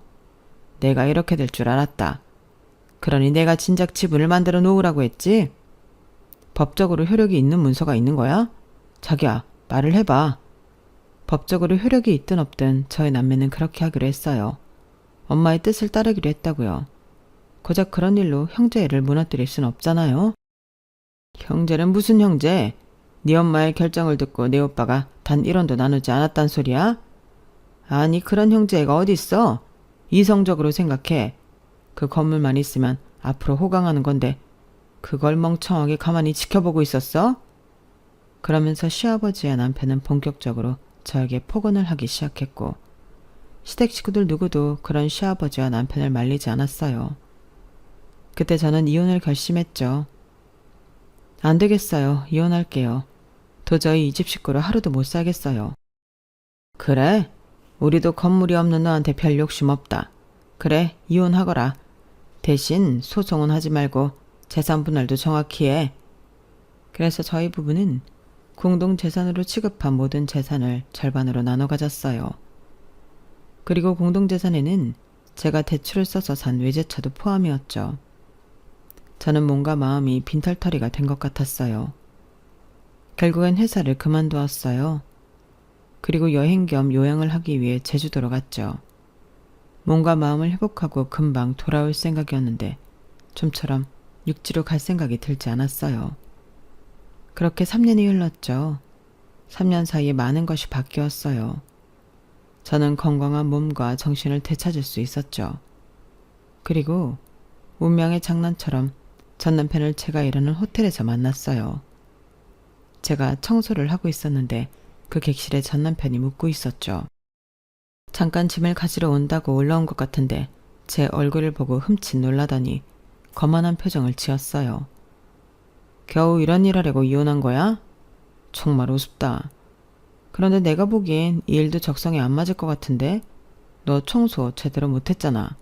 [SPEAKER 1] 내가 이렇게 될 줄 알았다. 그러니 내가 진작 지분을 만들어 놓으라고 했지? 법적으로 효력이 있는 문서가 있는 거야? 자기야, 말을 해봐. 법적으로 효력이 있든 없든 저희 남매는 그렇게 하기로 했어요. 엄마의 뜻을 따르기로 했다고요. 고작 그런 일로 형제 애를 무너뜨릴 순 없잖아요. 형제는 무슨 형제? 네 엄마의 결정을 듣고 내 오빠가 단 1원도 나누지 않았단 소리야? 아니 그런 형제애가 어딨어? 이성적으로 생각해. 그 건물만 있으면 앞으로 호강하는 건데 그걸 멍청하게 가만히 지켜보고 있었어? 그러면서 시아버지와 남편은 본격적으로 저에게 폭언을 하기 시작했고 시댁 식구들 누구도 그런 시아버지와 남편을 말리지 않았어요. 그때 저는 이혼을 결심했죠. 안 되겠어요. 이혼할게요. 도저히 이 집 식구로 하루도 못 살겠어요. 그래? 우리도 건물이 없는 너한테 별 욕심 없다. 그래, 이혼하거라. 대신 소송은 하지 말고 재산 분할도 정확히 해. 그래서 저희 부부는 공동재산으로 취급한 모든 재산을 절반으로 나눠 가졌어요. 그리고 공동재산에는 제가 대출을 써서 산 외제차도 포함이었죠. 저는 뭔가 마음이 빈털터리가 된 것 같았어요. 결국엔 회사를 그만두었어요. 그리고 여행 겸 요양을 하기 위해 제주도로 갔죠. 몸과 마음을 회복하고 금방 돌아올 생각이었는데 좀처럼 육지로 갈 생각이 들지 않았어요. 그렇게 3년이 흘렀죠. 3년 사이에 많은 것이 바뀌었어요. 저는 건강한 몸과 정신을 되찾을 수 있었죠. 그리고 운명의 장난처럼 전 남편을 제가 일하는 호텔에서 만났어요. 제가 청소를 하고 있었는데 그 객실에 전 남편이 묵고 있었죠. 잠깐 짐을 가지러 온다고 올라온 것 같은데 제 얼굴을 보고 흠칫 놀라더니 거만한 표정을 지었어요. 겨우 이런 일 하려고 이혼한 거야? 정말 우습다. 그런데 내가 보기엔 이 일도 적성에 안 맞을 것 같은데 너 청소 제대로 못했잖아.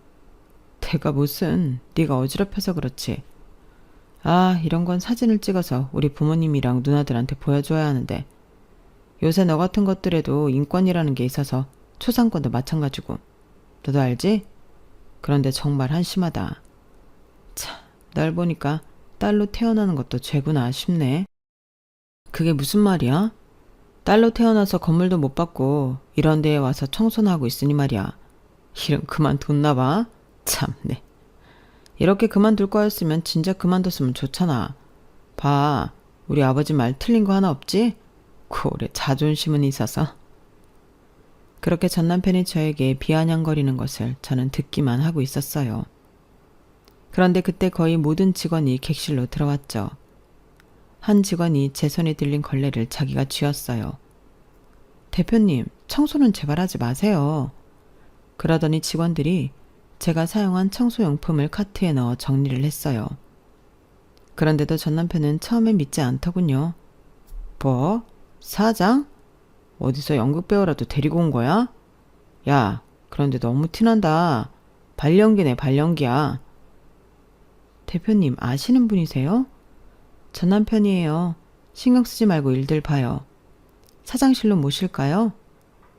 [SPEAKER 1] 내가 무슨, 네가 어지럽혀서 그렇지. 아, 이런 건 사진을 찍어서 우리 부모님이랑 누나들한테 보여줘야 하는데 요새 너 같은 것들에도 인권이라는 게 있어서 초상권도 마찬가지고 너도 알지? 그런데 정말 한심하다. 참, 날 보니까 딸로 태어나는 것도 죄구나 싶네. 그게 무슨 말이야? 딸로 태어나서 건물도 못 받고 이런 데에 와서 청소나 하고 있으니 말이야. 이름 그만뒀나 봐. 참네. 이렇게 그만둘 거였으면 진짜 그만뒀으면 좋잖아. 봐, 우리 아버지 말 틀린 거 하나 없지? 고래 자존심은 있어서. 그렇게 전 남편이 저에게 비아냥거리는 것을 저는 듣기만 하고 있었어요. 그런데 그때 거의 모든 직원이 객실로 들어왔죠. 한 직원이 제 손에 들린 걸레를 자기가 쥐었어요. 대표님, 청소는 제발 하지 마세요. 그러더니 직원들이 제가 사용한 청소용품을 카트에 넣어 정리를 했어요. 그런데도 전 남편은 처음엔 믿지 않더군요. 뭐? 사장? 어디서 연극 배우라도 데리고 온 거야? 야, 그런데 너무 티난다. 발연기네, 발연기야. 대표님, 아시는 분이세요? 전 남편이에요. 신경 쓰지 말고 일들 봐요. 사장실로 모실까요?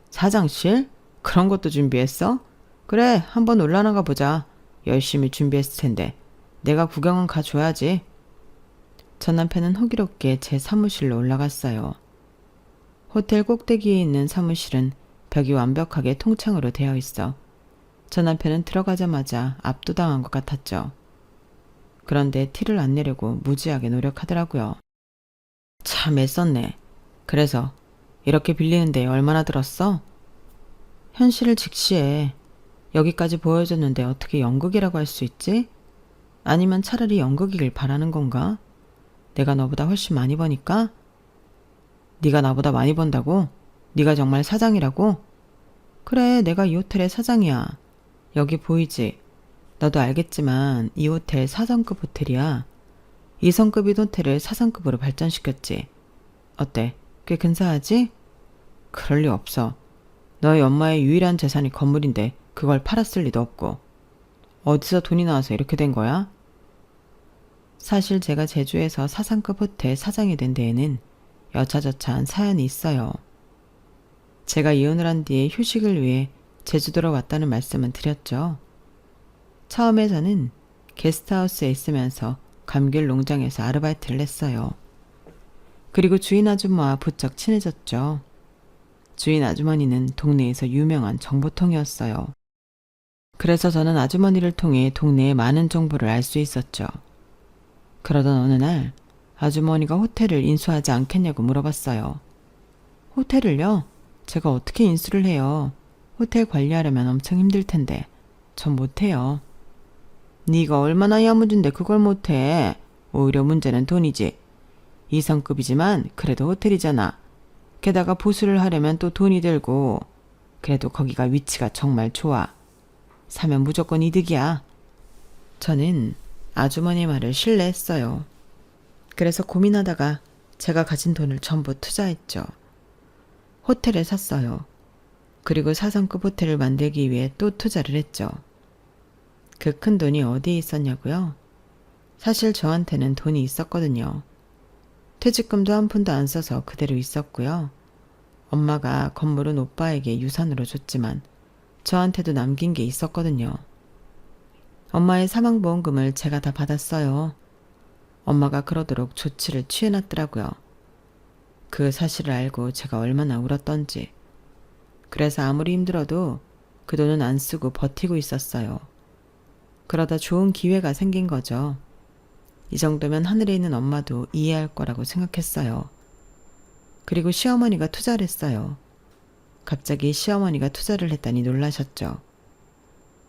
[SPEAKER 1] 사장실? 그런 것도 준비했어? 그래, 한번 올라나가 보자. 열심히 준비했을 텐데. 내가 구경은 가줘야지. 전 남편은 호기롭게 제 사무실로 올라갔어요. 호텔 꼭대기에 있는 사무실은 벽이 완벽하게 통창으로 되어 있어 전 남편은 들어가자마자 압도당한 것 같았죠. 그런데 티를 안 내려고 무지하게 노력하더라고요. 참 애썼네. 그래서 이렇게 빌리는데 얼마나 들었어? 현실을 직시해. 여기까지 보여줬는데 어떻게 연극이라고 할 수 있지? 아니면 차라리 연극이길 바라는 건가? 내가 너보다 훨씬 많이 버니까? 네가 나보다 많이 번다고? 네가 정말 사장이라고? 그래, 내가 이 호텔의 사장이야. 여기 보이지? 너도 알겠지만 이 호텔 4성급 호텔이야. 2성급인 호텔을 4성급으로 발전시켰지. 어때? 꽤 근사하지? 그럴 리 없어. 너희 엄마의 유일한 재산이 건물인데 그걸 팔았을 리도 없고. 어디서 돈이 나와서 이렇게 된 거야? 사실 제가 제주에서 4성급 호텔 사장이 된 데에는 여차저차한 사연이 있어요. 제가 이혼을 한 뒤에 휴식을 위해 제주도로 왔다는 말씀은 드렸죠. 처음에 저는 게스트하우스에 있으면서 감귤 농장에서 아르바이트를 했어요. 그리고 주인 아줌마와 부쩍 친해졌죠. 주인 아주머니는 동네에서 유명한 정보통이었어요. 그래서 저는 아주머니를 통해 동네의 많은 정보를 알 수 있었죠. 그러던 어느 날 아주머니가 호텔을 인수하지 않겠냐고 물어봤어요. 호텔을요? 제가 어떻게 인수를 해요? 호텔 관리하려면 엄청 힘들 텐데 전 못해요. 네가 얼마나 야무진데 그걸 못해. 오히려 문제는 돈이지. 2성급이지만 그래도 호텔이잖아. 게다가 보수를 하려면 또 돈이 들고. 그래도 거기가 위치가 정말 좋아. 사면 무조건 이득이야. 저는 아주머니 말을 신뢰했어요. 그래서 고민하다가 제가 가진 돈을 전부 투자했죠. 호텔을 샀어요. 그리고 4성급 호텔을 만들기 위해 또 투자를 했죠. 그 큰 돈이 어디에 있었냐고요? 사실 저한테는 돈이 있었거든요. 퇴직금도 한 푼도 안 써서 그대로 있었고요. 엄마가 건물은 오빠에게 유산으로 줬지만 저한테도 남긴 게 있었거든요. 엄마의 사망보험금을 제가 다 받았어요. 엄마가 그러도록 조치를 취해놨더라고요. 그 사실을 알고 제가 얼마나 울었던지. 그래서 아무리 힘들어도 그 돈은 안 쓰고 버티고 있었어요. 그러다 좋은 기회가 생긴 거죠. 이 정도면 하늘에 있는 엄마도 이해할 거라고 생각했어요. 그리고 시어머니가 투자를 했어요. 갑자기 시어머니가 투자를 했다니 놀라셨죠.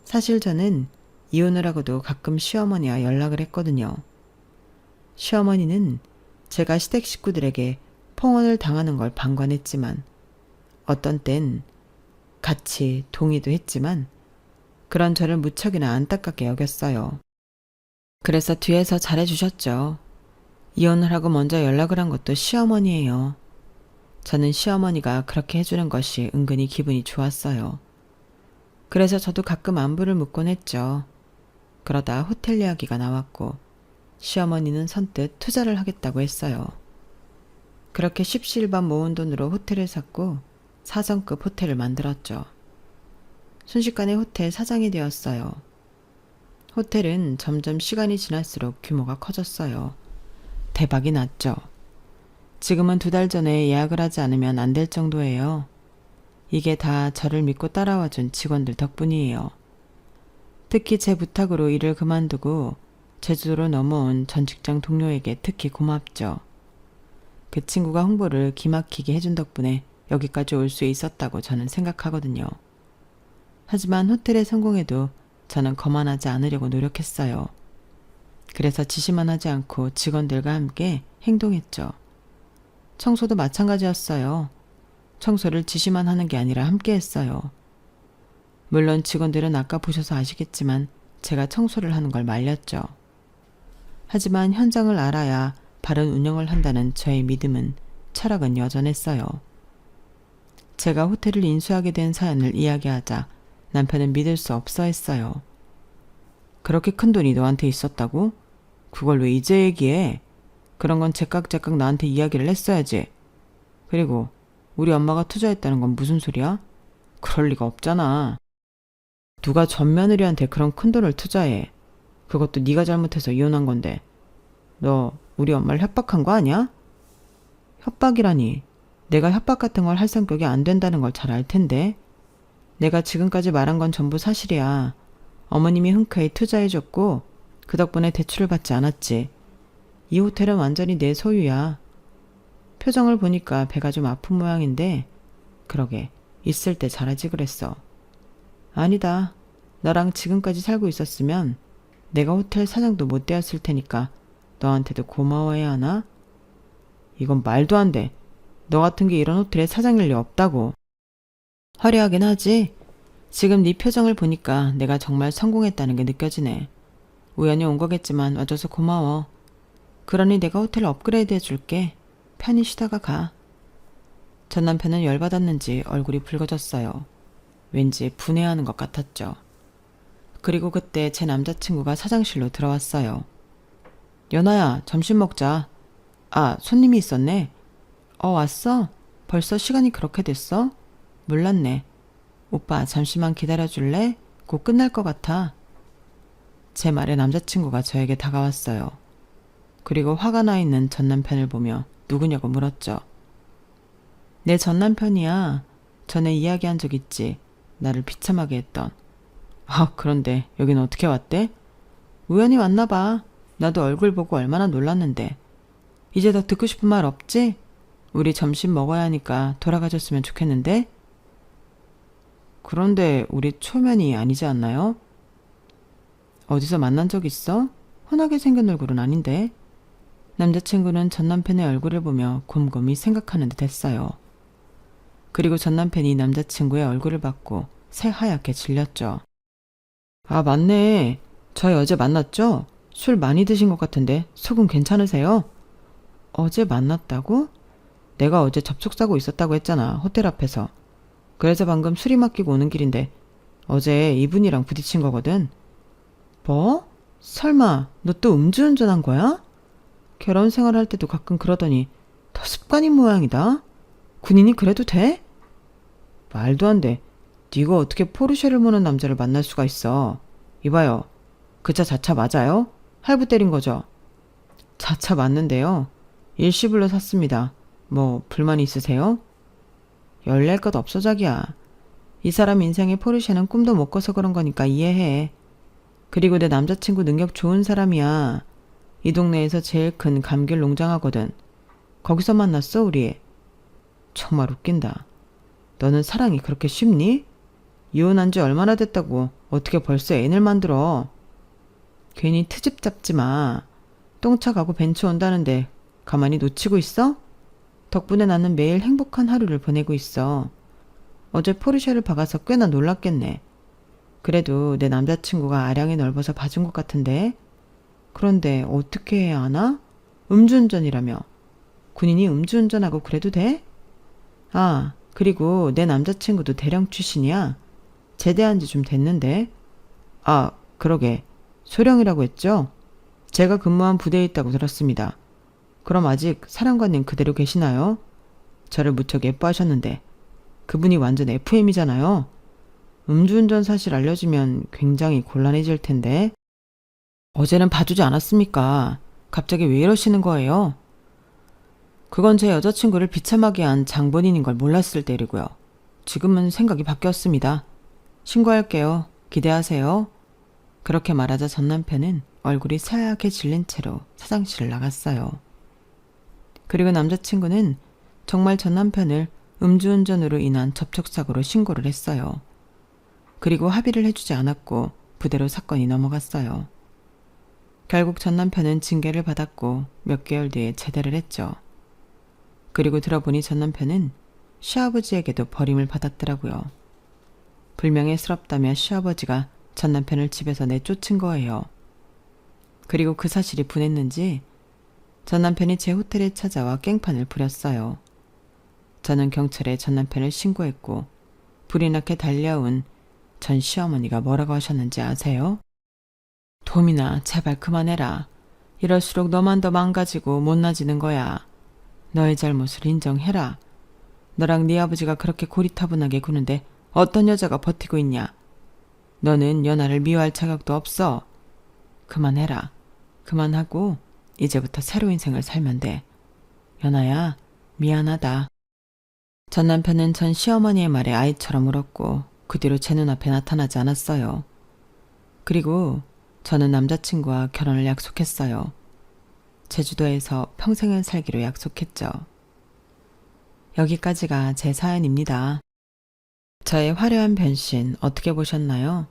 [SPEAKER 1] 사실 저는 이혼을 하고도 가끔 시어머니와 연락을 했거든요. 시어머니는 제가 시댁 식구들에게 폭언을 당하는 걸 방관했지만 어떤 땐 같이 동의도 했지만 그런 저를 무척이나 안타깝게 여겼어요. 그래서 뒤에서 잘해주셨죠. 이혼을 하고 먼저 연락을 한 것도 시어머니예요. 저는 시어머니가 그렇게 해주는 것이 은근히 기분이 좋았어요. 그래서 저도 가끔 안부를 묻곤 했죠. 그러다 호텔 이야기가 나왔고 시어머니는 선뜻 투자를 하겠다고 했어요. 그렇게 십시일반 모은 돈으로 호텔을 샀고 4성급 호텔을 만들었죠. 순식간에 호텔 사장이 되었어요. 호텔은 점점 시간이 지날수록 규모가 커졌어요. 대박이 났죠. 지금은 2달 전에 예약을 하지 않으면 안 될 정도예요. 이게 다 저를 믿고 따라와준 직원들 덕분이에요. 특히 제 부탁으로 일을 그만두고 제주도로 넘어온 전 직장 동료에게 특히 고맙죠. 그 친구가 홍보를 기막히게 해준 덕분에 여기까지 올 수 있었다고 저는 생각하거든요. 하지만 호텔에 성공해도 저는 거만하지 않으려고 노력했어요. 그래서 지시만 하지 않고 직원들과 함께 행동했죠. 청소도 마찬가지였어요. 청소를 지시만 하는 게 아니라 함께 했어요. 물론 직원들은 아까 보셔서 아시겠지만 제가 청소를 하는 걸 말렸죠. 하지만 현장을 알아야 바른 운영을 한다는 저의 믿음은, 철학은 여전했어요. 제가 호텔을 인수하게 된 사연을 이야기하자 남편은 믿을 수 없어 했어요. 그렇게 큰 돈이 너한테 있었다고? 그걸 왜 이제 얘기해? 그런 건 제깍제깍 나한테 이야기를 했어야지. 그리고 우리 엄마가 투자했다는 건 무슨 소리야? 그럴 리가 없잖아. 누가 전 며느리한테 그런 큰 돈을 투자해. 그것도 네가 잘못해서 이혼한 건데. 너 우리 엄마를 협박한 거 아니야? 협박이라니. 내가 협박 같은 걸 할 성격이 안 된다는 걸 잘 알 텐데. 내가 지금까지 말한 건 전부 사실이야. 어머님이 흔쾌히 투자해줬고 그 덕분에 대출을 받지 않았지. 이 호텔은 완전히 내 소유야. 표정을 보니까 배가 좀 아픈 모양인데 그러게 있을 때 잘하지 그랬어. 아니다. 너랑 지금까지 살고 있었으면 내가 호텔 사장도 못 되었을 테니까 너한테도 고마워해야 하나? 이건 말도 안 돼. 너 같은 게 이런 호텔의 사장일 리 없다고. 화려하긴 하지. 지금 네 표정을 보니까 내가 정말 성공했다는 게 느껴지네. 우연히 온 거겠지만 와줘서 고마워. 그러니 내가 호텔 업그레이드 해줄게. 편히 쉬다가 가. 전 남편은 열받았는지 얼굴이 붉어졌어요. 왠지 분해하는 것 같았죠. 그리고 그때 제 남자친구가 사장실로 들어왔어요. 연아야, 점심 먹자. 아, 손님이 있었네. 왔어? 벌써 시간이 그렇게 됐어? 몰랐네. 오빠, 잠시만 기다려줄래? 곧 끝날 것 같아. 제 말에 남자친구가 저에게 다가왔어요. 그리고 화가 나 있는 전 남편을 보며 누구냐고 물었죠. 내 전 남편이야. 전에 이야기한 적 있지. 나를 비참하게 했던. 그런데 여긴 어떻게 왔대? 우연히 왔나 봐. 나도 얼굴 보고 얼마나 놀랐는데. 이제 더 듣고 싶은 말 없지? 우리 점심 먹어야 하니까 돌아가줬으면 좋겠는데? 그런데 우리 초면이 아니지 않나요? 어디서 만난 적 있어? 흔하게 생긴 얼굴은 아닌데. 남자친구는 전 남편의 얼굴을 보며 곰곰이 생각하는 듯 했어요. 그리고 전 남편이 남자친구의 얼굴을 받고 새하얗게 질렸죠. 아, 맞네. 저희 어제 만났죠? 술 많이 드신 것 같은데 속은 괜찮으세요? 어제 만났다고? 내가 어제 접촉사고 있었다고 했잖아. 호텔 앞에서. 그래서 방금 술이 맡기고 오는 길인데 어제 이분이랑 부딪힌 거거든. 뭐? 설마 너 또 음주운전한 거야? 결혼 생활할 때도 가끔 그러더니 더 습관인 모양이다. 군인이 그래도 돼? 말도 안 돼. 네가 어떻게 포르쉐를 모는 남자를 만날 수가 있어. 이봐요. 그 차 자차 맞아요? 할부 때린 거죠? 자차 맞는데요. 일시불로 샀습니다. 뭐 불만 있으세요? 열낼 것 없어 자기야. 이 사람 인생에 포르쉐는 꿈도 못 꿔서 그런 거니까 이해해. 그리고 내 남자친구 능력 좋은 사람이야. 이 동네에서 제일 큰 감귤 농장하거든. 거기서 만났어 우리. 정말 웃긴다. 너는 사랑이 그렇게 쉽니? 이혼한 지 얼마나 됐다고 어떻게 벌써 애인을 만들어. 괜히 트집 잡지 마. 똥차 가고 벤츠 온다는데 가만히 놓치고 있어? 덕분에 나는 매일 행복한 하루를 보내고 있어. 어제 포르쉐를 박아서 꽤나 놀랐겠네. 그래도 내 남자친구가 아량이 넓어서 봐준 것 같은데. 그런데 어떻게 해야 하나? 음주운전이라며. 군인이 음주운전하고 그래도 돼? 아, 그리고 내 남자친구도 대령 출신이야. 제대한 지 좀 됐는데. 아, 그러게. 소령이라고 했죠? 제가 근무한 부대에 있다고 들었습니다. 그럼 아직 사령관님 그대로 계시나요? 저를 무척 예뻐하셨는데 그분이 완전 FM이잖아요. 음주운전 사실 알려지면 굉장히 곤란해질 텐데. 어제는 봐주지 않았습니까? 갑자기 왜 이러시는 거예요? 그건 제 여자친구를 비참하게 한 장본인인 걸 몰랐을 때이고요. 지금은 생각이 바뀌었습니다. 신고할게요. 기대하세요. 그렇게 말하자 전 남편은 얼굴이 새하얗게 질린 채로 사장실을 나갔어요. 그리고 남자친구는 정말 전 남편을 음주운전으로 인한 접촉사고로 신고를 했어요. 그리고 합의를 해주지 않았고 부대로 사건이 넘어갔어요. 결국 전 남편은 징계를 받았고 몇 개월 뒤에 제대를 했죠. 그리고 들어보니 전 남편은 시아버지에게도 버림을 받았더라고요. 불명예스럽다며 시아버지가 전 남편을 집에서 내쫓은 거예요. 그리고 그 사실이 분했는지 전 남편이 제 호텔에 찾아와 깽판을 부렸어요. 저는 경찰에 전 남편을 신고했고 불이 나게 달려온 전 시어머니가 뭐라고 하셨는지 아세요? 도민아, 제발 그만해라. 이럴수록 너만 더 망가지고 못나지는 거야. 너의 잘못을 인정해라. 너랑 네 아버지가 그렇게 고리타분하게 구는데 어떤 여자가 버티고 있냐. 너는 연하를 미워할 자격도 없어. 그만해라. 그만하고 이제부터 새로운 인생을 살면 돼. 연하야, 미안하다. 전 남편은 전 시어머니의 말에 아이처럼 울었고 그 뒤로 제 눈앞에 나타나지 않았어요. 그리고 저는 남자친구와 결혼을 약속했어요. 제주도에서 평생을 살기로 약속했죠. 여기까지가 제 사연입니다. 저의 화려한 변신 어떻게 보셨나요?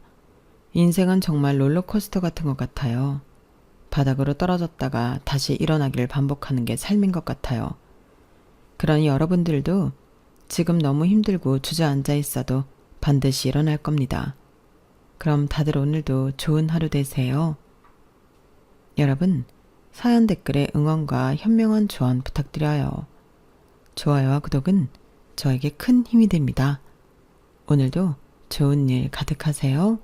[SPEAKER 1] 인생은 정말 롤러코스터 같은 것 같아요. 바닥으로 떨어졌다가 다시 일어나기를 반복하는 게 삶인 것 같아요. 그러니 여러분들도 지금 너무 힘들고 주저앉아 있어도 반드시 일어날 겁니다. 그럼 다들 오늘도 좋은 하루 되세요. 여러분, 사연 댓글에 응원과 현명한 조언 부탁드려요. 좋아요와 구독은 저에게 큰 힘이 됩니다. 오늘도 좋은 일 가득하세요.